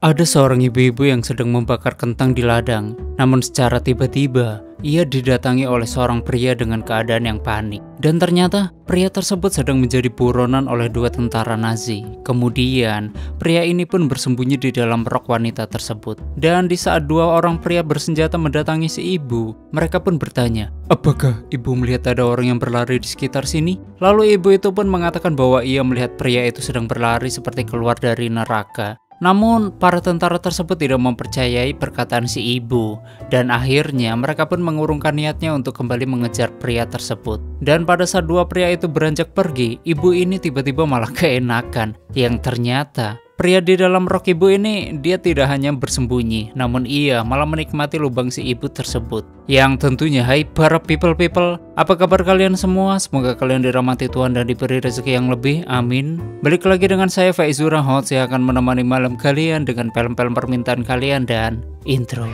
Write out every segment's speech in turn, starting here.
Ada seorang ibu-ibu yang sedang membakar kentang di ladang, namun secara tiba-tiba ia didatangi oleh seorang pria dengan keadaan yang panik. Dan ternyata pria tersebut sedang menjadi buronan oleh dua tentara Nazi. Kemudian pria ini pun bersembunyi di dalam rok wanita tersebut. Dan di saat dua orang pria bersenjata mendatangi si ibu, mereka pun bertanya, "Apakah ibu melihat ada orang yang berlari di sekitar sini?" Lalu ibu itu pun mengatakan bahwa ia melihat pria itu sedang berlari seperti keluar dari neraka. Namun, para tentara tersebut tidak mempercayai perkataan si ibu, dan akhirnya mereka pun mengurungkan niatnya untuk kembali mengejar pria tersebut. Dan pada saat dua pria itu beranjak pergi, ibu ini tiba-tiba malah keenakan, yang ternyata pria di dalam rok ibu ini dia tidak hanya bersembunyi, namun ia malah menikmati lubang si ibu tersebut. Yang tentunya, hai para people, apa kabar kalian semua? Semoga kalian dirahmati Tuhan dan diberi rezeki yang lebih, amin. Balik lagi dengan saya Faizura Hot, saya akan menemani malam kalian dengan film-film permintaan kalian dan intro.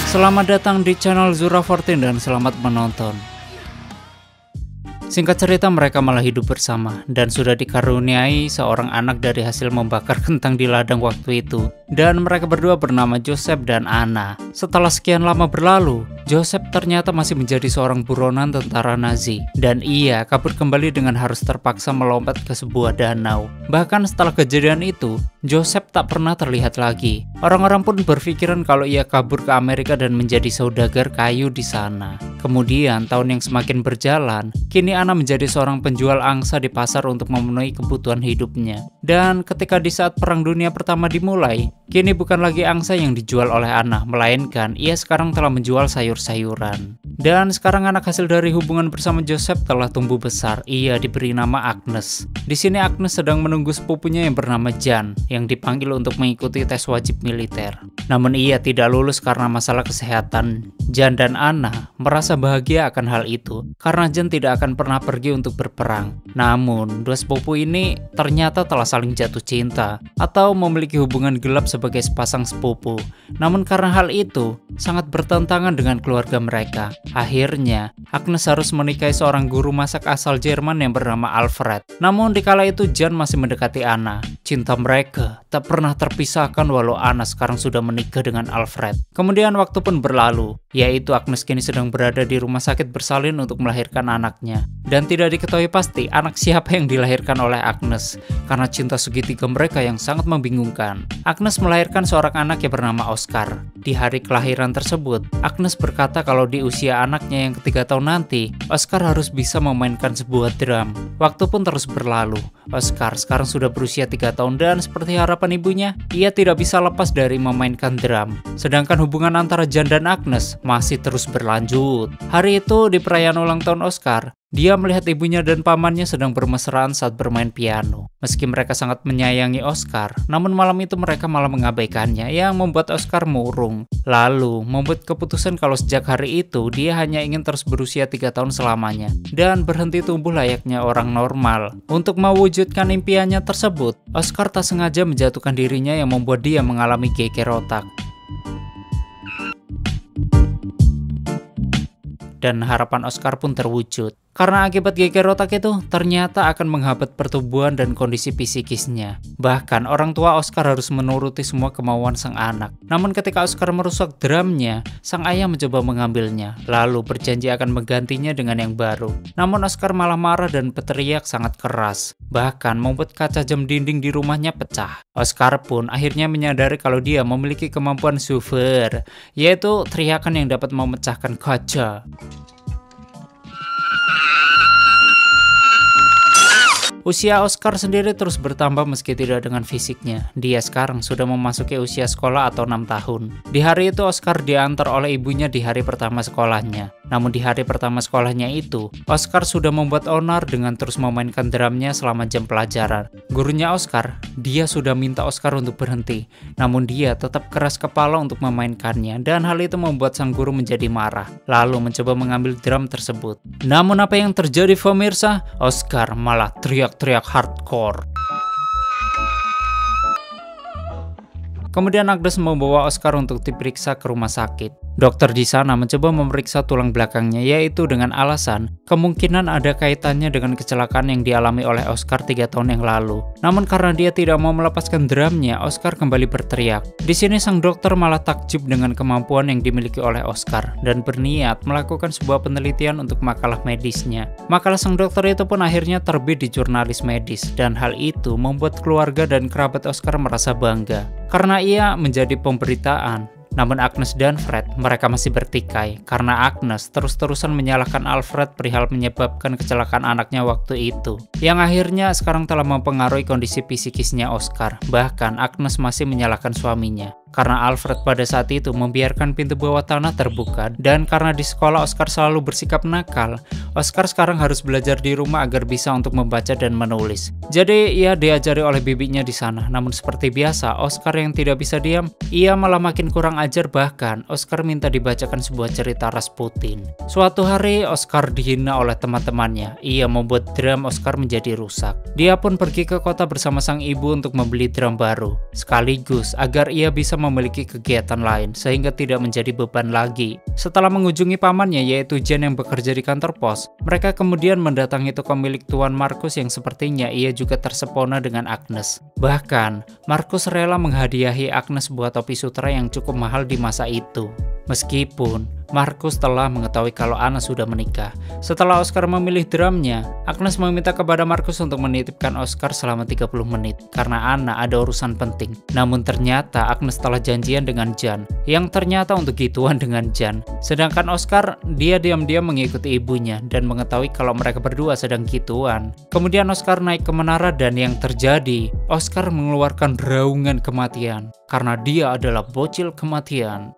Selamat datang di channel Zura14 dan selamat menonton. Singkat cerita, mereka malah hidup bersama dan sudah dikaruniai seorang anak dari hasil membakar kentang di ladang waktu itu. Dan mereka berdua bernama Joseph dan Anna. Setelah sekian lama berlalu, Joseph ternyata masih menjadi seorang buronan tentara Nazi. Dan ia kabur kembali dengan harus terpaksa melompat ke sebuah danau. Bahkan setelah kejadian itu, Joseph tak pernah terlihat lagi. Orang-orang pun berpikiran kalau ia kabur ke Amerika dan menjadi saudagar kayu di sana. Kemudian tahun yang semakin berjalan, kini Anna menjadi seorang penjual angsa di pasar untuk memenuhi kebutuhan hidupnya. Dan ketika di saat Perang Dunia Pertama dimulai, kini bukan lagi angsa yang dijual oleh Anna, melainkan ia sekarang telah menjual sayur-sayuran. Dan sekarang anak hasil dari hubungan bersama Joseph telah tumbuh besar. Ia diberi nama Agnes. Di sini Agnes sedang menunggu sepupunya yang bernama Jan, yang dipanggil untuk mengikuti tes wajib militer. Namun ia tidak lulus karena masalah kesehatan. Jan dan Anna merasa bahagia akan hal itu, karena Jan tidak akan pernah pergi untuk berperang. Namun, dua sepupu ini ternyata telah saling jatuh cinta, atau memiliki hubungan gelap sebagai sepasang sepupu. Namun karena hal itu sangat bertentangan dengan keluarga mereka. Akhirnya, Agnes harus menikahi seorang guru masak asal Jerman yang bernama Alfred. Namun dikala itu Jan masih mendekati Anna. Cinta mereka tak pernah terpisahkan walau Anna sekarang sudah menikah dengan Alfred. Kemudian waktu pun berlalu, yaitu Agnes kini sedang berada di rumah sakit bersalin untuk melahirkan anaknya. Dan tidak diketahui pasti anak siapa yang dilahirkan oleh Agnes, karena cinta segitiga mereka yang sangat membingungkan. Agnes melahirkan seorang anak yang bernama Oscar. Di hari kelahiran tersebut, Agnes berkata kalau di usia anaknya yang ketiga tahun nanti, Oscar harus bisa memainkan sebuah drum. Waktu pun terus berlalu. Oscar sekarang sudah berusia 3 tahun dan seperti harapan ibunya, ia tidak bisa lepas dari memainkan drum. Sedangkan hubungan antara Jan dan Agnes masih terus berlanjut. Hari itu di perayaan ulang tahun Oscar, dia melihat ibunya dan pamannya sedang bermesraan saat bermain piano. Meski mereka sangat menyayangi Oscar, namun malam itu mereka malah mengabaikannya yang membuat Oscar murung. Lalu membuat keputusan kalau sejak hari itu dia hanya ingin terus berusia 3 tahun selamanya dan berhenti tumbuh layaknya orang normal. Untuk mewujudkan impiannya tersebut, Oscar tak sengaja menjatuhkan dirinya yang membuat dia mengalami geger otak. Dan harapan Oscar pun terwujud. Karena akibat geger otak itu ternyata akan menghambat pertumbuhan dan kondisi psikisnya. Bahkan orang tua Oscar harus menuruti semua kemauan sang anak. Namun ketika Oscar merusak drumnya, sang ayah mencoba mengambilnya, lalu berjanji akan menggantinya dengan yang baru. Namun Oscar malah marah dan berteriak sangat keras, bahkan membuat kaca jam dinding di rumahnya pecah. Oscar pun akhirnya menyadari kalau dia memiliki kemampuan super, yaitu teriakan yang dapat memecahkan kaca. Usia Oscar sendiri terus bertambah meski tidak dengan fisiknya. Dia sekarang sudah memasuki usia sekolah atau 6 tahun. Di hari itu Oscar diantar oleh ibunya di hari pertama sekolahnya. Namun di hari pertama sekolahnya itu, Oscar sudah membuat onar dengan terus memainkan drumnya selama jam pelajaran. Gurunya Oscar, dia sudah minta Oscar untuk berhenti. Namun dia tetap keras kepala untuk memainkannya dan hal itu membuat sang guru menjadi marah. Lalu mencoba mengambil drum tersebut. Namun apa yang terjadi pemirsa? Oscar malah teriak hardcore. Kemudian Agnes membawa Oscar untuk diperiksa ke rumah sakit. Dokter di sana mencoba memeriksa tulang belakangnya, yaitu dengan alasan kemungkinan ada kaitannya dengan kecelakaan yang dialami oleh Oscar 3 tahun yang lalu. Namun karena dia tidak mau melepaskan drumnya, Oscar kembali berteriak. Di sini sang dokter malah takjub dengan kemampuan yang dimiliki oleh Oscar dan berniat melakukan sebuah penelitian untuk makalah medisnya. Makalah sang dokter itu pun akhirnya terbit di jurnalis medis, dan hal itu membuat keluarga dan kerabat Oscar merasa bangga karena ia menjadi pemberitaan. Namun Agnes dan Fred, mereka masih bertikai karena Agnes terus-terusan menyalahkan Alfred perihal menyebabkan kecelakaan anaknya waktu itu, yang akhirnya sekarang telah mempengaruhi kondisi psikisnya Oscar. Bahkan Agnes masih menyalahkan suaminya karena Alfred pada saat itu membiarkan pintu bawah tanah terbuka, dan karena di sekolah Oscar selalu bersikap nakal, Oscar sekarang harus belajar di rumah agar bisa untuk membaca dan menulis. Jadi ia diajari oleh bibinya di sana. Namun seperti biasa, Oscar yang tidak bisa diam, ia malah makin kurang ajar. Bahkan Oscar minta dibacakan sebuah cerita Rasputin. Suatu hari Oscar dihina oleh teman-temannya. Ia membuat drum Oscar menjadi rusak. Dia pun pergi ke kota bersama sang ibu untuk membeli drum baru, sekaligus agar ia bisa memiliki kegiatan lain sehingga tidak menjadi beban lagi. Setelah mengunjungi pamannya yaitu Jan yang bekerja di kantor pos, mereka kemudian mendatangi toko milik Tuan Markus yang sepertinya ia juga tersepona dengan Agnes. Bahkan Markus rela menghadiahi Agnes sebuah topi sutra yang cukup mahal di masa itu. Meskipun Markus telah mengetahui kalau Anna sudah menikah. Setelah Oscar memilih drumnya, Agnes meminta kepada Markus untuk menitipkan Oscar selama 30 menit karena Anna ada urusan penting. Namun ternyata Agnes telah janjian dengan Jan, yang ternyata untuk gituan dengan Jan. Sedangkan Oscar, dia diam-diam mengikuti ibunya dan mengetahui kalau mereka berdua sedang gituan. Kemudian Oscar naik ke menara dan yang terjadi, Oscar mengeluarkan raungan kematian karena dia adalah bocil kematian.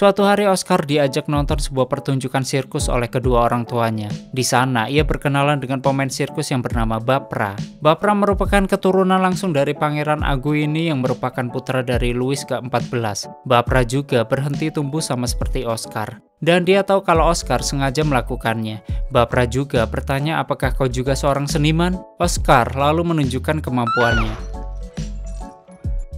Suatu hari Oscar diajak nonton sebuah pertunjukan sirkus oleh kedua orang tuanya. Di sana ia berkenalan dengan pemain sirkus yang bernama Bapra. Bapra merupakan keturunan langsung dari Pangeran Aguini yang merupakan putra dari Louis ke-14. Bapra juga berhenti tumbuh sama seperti Oscar, dan dia tahu kalau Oscar sengaja melakukannya. Bapra juga bertanya, apakah kau juga seorang seniman? Oscar lalu menunjukkan kemampuannya.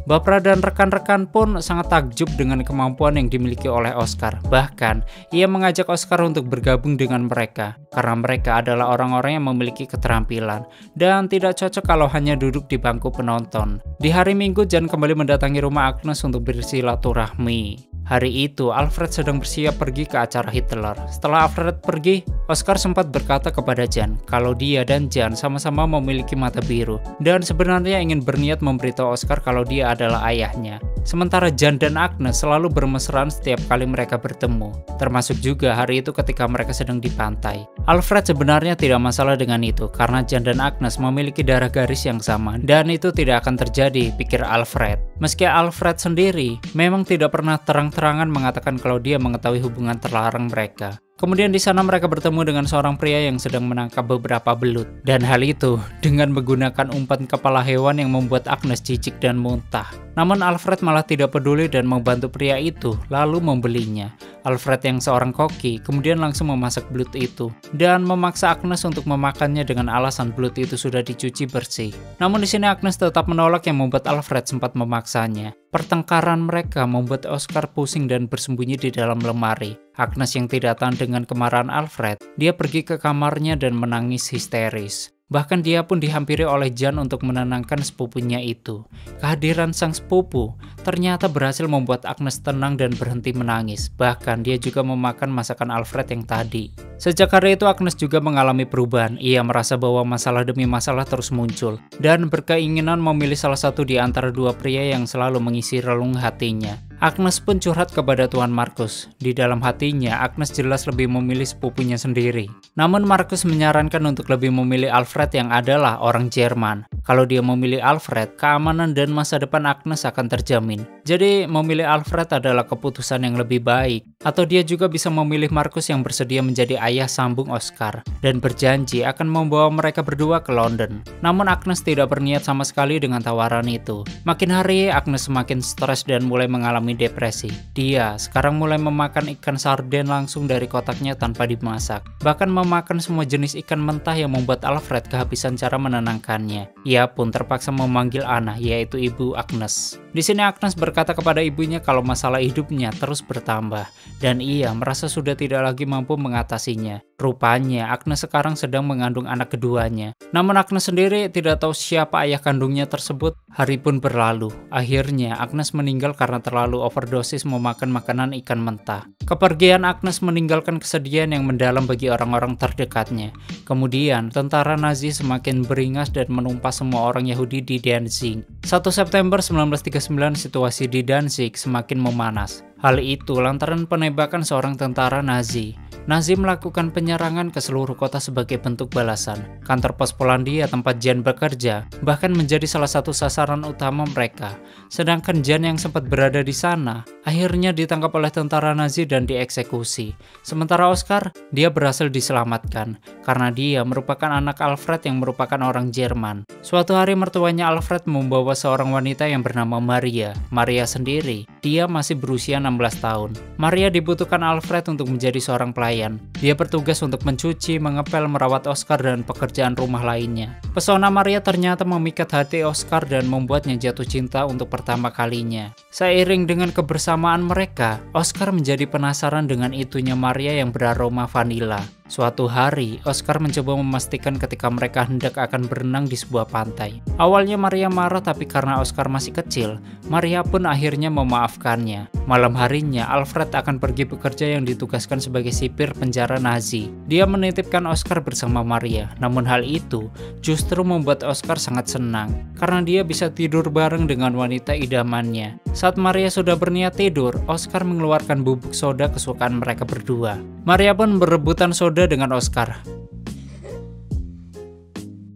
Bapra dan rekan-rekan pun sangat takjub dengan kemampuan yang dimiliki oleh Oscar. Bahkan, ia mengajak Oscar untuk bergabung dengan mereka, karena mereka adalah orang-orang yang memiliki keterampilan, dan tidak cocok kalau hanya duduk di bangku penonton. Di hari Minggu, Jan kembali mendatangi rumah Agnes untuk bersilaturahmi. Hari itu, Alfred sedang bersiap pergi ke acara Hitler. Setelah Alfred pergi, Oscar sempat berkata kepada Jan kalau dia dan Jan sama-sama memiliki mata biru, dan sebenarnya ingin berniat memberitahu Oscar kalau dia adalah ayahnya. Sementara Jan dan Agnes selalu bermesraan setiap kali mereka bertemu, termasuk juga hari itu ketika mereka sedang di pantai. Alfred sebenarnya tidak masalah dengan itu, karena Jan dan Agnes memiliki darah garis yang sama, dan itu tidak akan terjadi, pikir Alfred. Meski Alfred sendiri memang tidak pernah terang-terangan mengatakan kalau dia mengetahui hubungan terlarang mereka. Kemudian di sana mereka bertemu dengan seorang pria yang sedang menangkap beberapa belut. Dan hal itu dengan menggunakan umpan kepala hewan yang membuat Agnes jijik dan muntah. Namun Alfred malah tidak peduli dan membantu pria itu, lalu membelinya. Alfred yang seorang koki kemudian langsung memasak belut itu dan memaksa Agnes untuk memakannya dengan alasan belut itu sudah dicuci bersih. Namun di sini Agnes tetap menolak yang membuat Alfred sempat memaksanya. Pertengkaran mereka membuat Oscar pusing dan bersembunyi di dalam lemari. Agnes yang tidak tahan dengan kemarahan Alfred, dia pergi ke kamarnya dan menangis histeris. Bahkan dia pun dihampiri oleh Jan untuk menenangkan sepupunya itu. Kehadiran sang sepupu ternyata berhasil membuat Agnes tenang dan berhenti menangis. Bahkan dia juga memakan masakan Alfred yang tadi. Sejak hari itu Agnes juga mengalami perubahan. Ia merasa bahwa masalah demi masalah terus muncul, dan berkeinginan memilih salah satu di antara dua pria yang selalu mengisi relung hatinya. Agnes pun curhat kepada Tuan Markus. Di dalam hatinya, Agnes jelas lebih memilih sepupunya sendiri. Namun Markus menyarankan untuk lebih memilih Alfred yang adalah orang Jerman. Kalau dia memilih Alfred, keamanan dan masa depan Agnes akan terjamin. Jadi memilih Alfred adalah keputusan yang lebih baik. Atau dia juga bisa memilih Markus yang bersedia menjadi ayah sambung Oscar dan berjanji akan membawa mereka berdua ke London. Namun Agnes tidak berniat sama sekali dengan tawaran itu. Makin hari Agnes semakin stres dan mulai mengalami mengalami depresi. Dia sekarang mulai memakan ikan sarden langsung dari kotaknya tanpa dimasak. Bahkan memakan semua jenis ikan mentah yang membuat Alfred kehabisan cara menenangkannya. Ia pun terpaksa memanggil Anna, yaitu Ibu Agnes. Di sini Agnes berkata kepada ibunya kalau masalah hidupnya terus bertambah dan ia merasa sudah tidak lagi mampu mengatasinya. Rupanya Agnes sekarang sedang mengandung anak keduanya. Namun Agnes sendiri tidak tahu siapa ayah kandungnya tersebut. Hari pun berlalu. Akhirnya Agnes meninggal karena terlalu overdosis memakan makanan ikan mentah. Kepergian Agnes meninggalkan kesedihan yang mendalam bagi orang-orang terdekatnya. Kemudian tentara Nazi semakin beringas dan menumpas semua orang Yahudi di Danzig. 1 September 1939 situasi di Danzig semakin memanas. Hal itu lantaran penembakan seorang tentara Nazi. Nazi melakukan penyerangan ke seluruh kota sebagai bentuk balasan. Kantor pos Polandia tempat Jan bekerja bahkan menjadi salah satu sasaran utama mereka. Sedangkan Jan yang sempat berada di sana akhirnya ditangkap oleh tentara Nazi dan dieksekusi. Sementara Oscar, dia berhasil diselamatkan karena dia merupakan anak Alfred yang merupakan orang Jerman. Suatu hari mertuanya Alfred membawa seorang wanita yang bernama Maria. Maria sendiri, dia masih berusia 16 tahun. Maria dibutuhkan Alfred untuk menjadi seorang pelayan. Dia bertugas untuk mencuci, mengepel, merawat Oscar dan pekerjaan rumah lainnya. Pesona Maria ternyata memikat hati Oscar dan membuatnya jatuh cinta untuk pertama kalinya. Seiring dengan kebersamaan mereka, Oscar menjadi penasaran dengan itunya Maria yang beraroma vanila. Suatu hari, Oscar mencoba memastikan ketika mereka hendak akan berenang di sebuah pantai. Awalnya Maria marah, tapi karena Oscar masih kecil, Maria pun akhirnya memaafkannya. Malam harinya, Alfred akan pergi bekerja yang ditugaskan sebagai sipir penjara Nazi. Dia menitipkan Oscar bersama Maria, namun hal itu justru membuat Oscar sangat senang, karena dia bisa tidur bareng dengan wanita idamannya. Saat Maria sudah berniat tidur, Oscar mengeluarkan bubuk soda kesukaan mereka berdua. Maria pun berebutan soda dengan Oscar.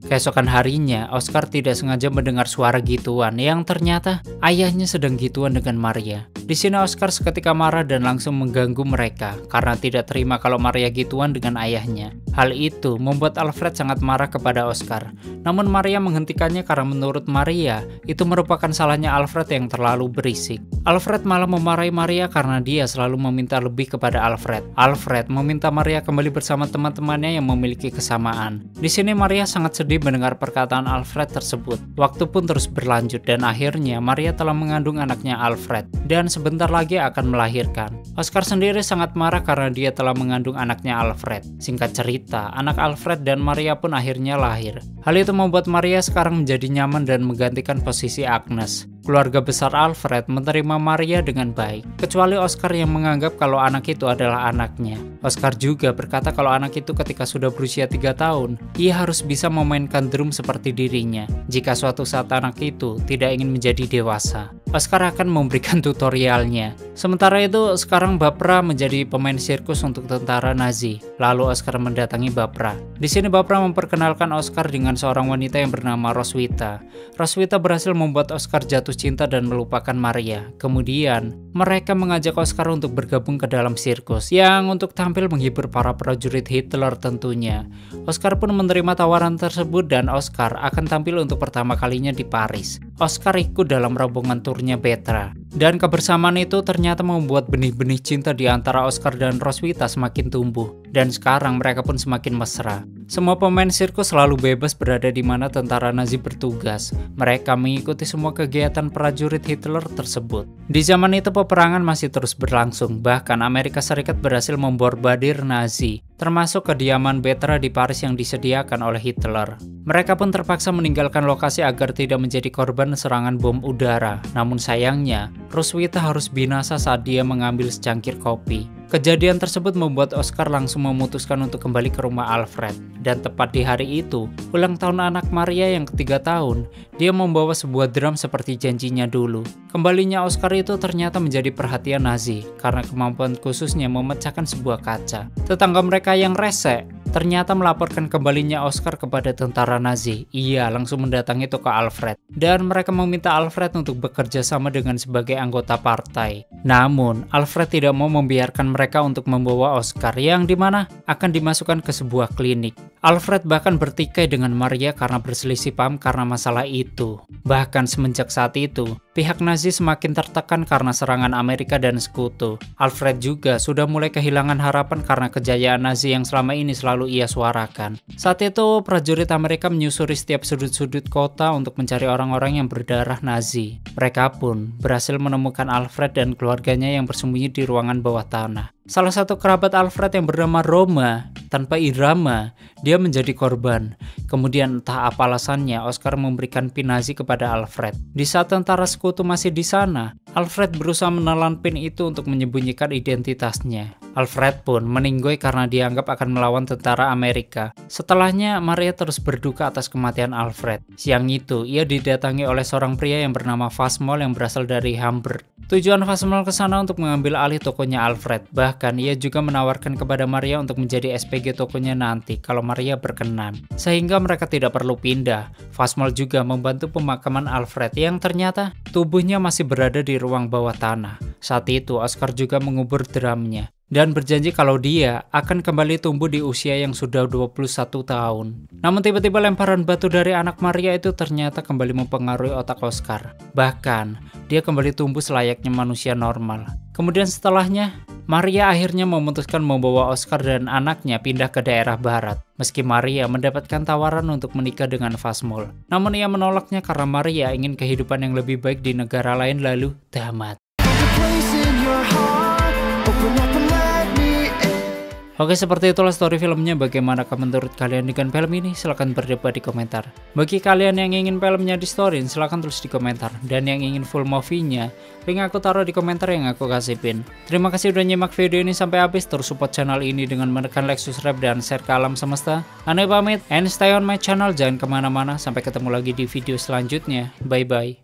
Keesokan harinya, Oscar tidak sengaja mendengar suara gituan yang ternyata ayahnya sedang gituan dengan Maria. Di sini Oscar seketika marah dan langsung mengganggu mereka karena tidak terima kalau Maria gituan dengan ayahnya. Hal itu membuat Alfred sangat marah kepada Oscar. Namun Maria menghentikannya karena menurut Maria, itu merupakan salahnya Alfred yang terlalu berisik. Alfred malah memarahi Maria karena dia selalu meminta lebih kepada Alfred. Alfred meminta Maria kembali bersama teman-temannya yang memiliki kesamaan. Di sini Maria sangat sedih mendengar perkataan Alfred tersebut. Waktu pun terus berlanjut dan akhirnya Maria telah mengandung anaknya Alfred dan sebentar lagi akan melahirkan. Oscar sendiri sangat marah karena dia telah mengandung anaknya Alfred. Singkat cerita, anak Alfred dan Maria pun akhirnya lahir. Hal itu membuat Maria sekarang menjadi nyaman dan menggantikan posisi Agnes. Keluarga besar Alfred menerima Maria dengan baik, kecuali Oscar yang menganggap kalau anak itu adalah anaknya. Oscar juga berkata kalau anak itu ketika sudah berusia 3 tahun, ia harus bisa memainkan drum seperti dirinya. Jika suatu saat anak itu tidak ingin menjadi dewasa, Oscar akan memberikan tutorialnya. Sementara itu, sekarang Barbara menjadi pemain sirkus untuk tentara Nazi. Lalu Oscar mendatangi Barbara. Di sini Barbara memperkenalkan Oscar dengan seorang wanita yang bernama Roswitha. Roswitha berhasil membuat Oscar jatuh cinta dan melupakan Maria. Kemudian, mereka mengajak Oscar untuk bergabung ke dalam sirkus yang untuk tampil menghibur para prajurit Hitler tentunya. Oscar pun menerima tawaran tersebut dan Oscar akan tampil untuk pertama kalinya di Paris. Oscar ikut dalam rombongan turnya Petra. Dan kebersamaan itu ternyata membuat benih-benih cinta di antara Oscar dan Roswitha semakin tumbuh. Dan sekarang mereka pun semakin mesra. Semua pemain sirkus selalu bebas berada di mana tentara Nazi bertugas. Mereka mengikuti semua kegiatan prajurit Hitler tersebut. Di zaman itu peperangan masih terus berlangsung. Bahkan Amerika Serikat berhasil memborbadir Nazi, termasuk kediaman Petra di Paris yang disediakan oleh Hitler. Mereka pun terpaksa meninggalkan lokasi agar tidak menjadi korban serangan bom udara. Namun sayangnya, Roswitha harus binasa saat dia mengambil secangkir kopi. Kejadian tersebut membuat Oscar langsung memutuskan untuk kembali ke rumah Alfred. Dan tepat di hari itu, ulang tahun anak Maria yang ke-3 tahun, dia membawa sebuah drum seperti janjinya dulu. Kembalinya Oscar itu ternyata menjadi perhatian Nazi, karena kemampuan khususnya memecahkan sebuah kaca. Tetangga mereka yang rese ternyata melaporkan kembalinya Oscar kepada tentara Nazi. Ia langsung mendatangi toko Alfred, dan mereka meminta Alfred untuk bekerja sama dengan sebagai anggota partai. Namun, Alfred tidak mau membiarkan mereka untuk membawa Oscar, yang dimana akan dimasukkan ke sebuah klinik. Alfred bahkan bertikai dengan Maria karena berselisih paham karena masalah itu. Bahkan semenjak saat itu, pihak Nazi semakin tertekan karena serangan Amerika dan sekutu. Alfred juga sudah mulai kehilangan harapan karena kejayaan Nazi yang selama ini selalu ia suarakan. Saat itu, prajurit Amerika menyusuri setiap sudut-sudut kota untuk mencari orang-orang yang berdarah Nazi. Mereka pun berhasil menemukan Alfred dan keluarganya yang bersembunyi di ruangan bawah tanah. Salah satu kerabat Alfred yang bernama Roma, tanpa irama, dia menjadi korban. Kemudian entah apa alasannya, Oscar memberikan pin Nazi kepada Alfred. Di saat tentara sekutu masih di sana, Alfred berusaha menelan pin itu untuk menyembunyikan identitasnya. Alfred pun meninggoy karena dianggap akan melawan tentara Amerika. Setelahnya, Maria terus berduka atas kematian Alfred. Siang itu, ia didatangi oleh seorang pria yang bernama Fasmol yang berasal dari Hamburg. Tujuan Fasmol ke sana untuk mengambil alih tokonya Alfred. Bahkan ia juga menawarkan kepada Maria untuk menjadi SPG tokonya nanti kalau Maria berkenan. Sehingga mereka tidak perlu pindah. Fasmol juga membantu pemakaman Alfred yang ternyata tubuhnya masih berada di ruang bawah tanah. Saat itu Oscar juga mengubur drumnya dan berjanji kalau dia akan kembali tumbuh di usia yang sudah 21 tahun. Namun tiba-tiba lemparan batu dari anak Maria itu ternyata kembali mempengaruhi otak Oscar. Bahkan, dia kembali tumbuh selayaknya manusia normal. Kemudian setelahnya, Maria akhirnya memutuskan membawa Oscar dan anaknya pindah ke daerah barat. Meski Maria mendapatkan tawaran untuk menikah dengan Fasmol. Namun ia menolaknya karena Maria ingin kehidupan yang lebih baik di negara lain lalu tamat. Oke, seperti itulah story filmnya. Bagaimanakah menurut kalian dengan film ini? Silahkan berdebat di komentar. Bagi kalian yang ingin filmnya di storyin, silahkan tulis di komentar. Dan yang ingin full movie-nya, link aku taruh di komentar yang aku kasih pin. Terima kasih udah nyimak video ini sampai habis. Terus support channel ini dengan menekan like, subscribe, dan share ke alam semesta. Aneh pamit, and stay on my channel. Jangan kemana-mana. Sampai ketemu lagi di video selanjutnya. Bye-bye.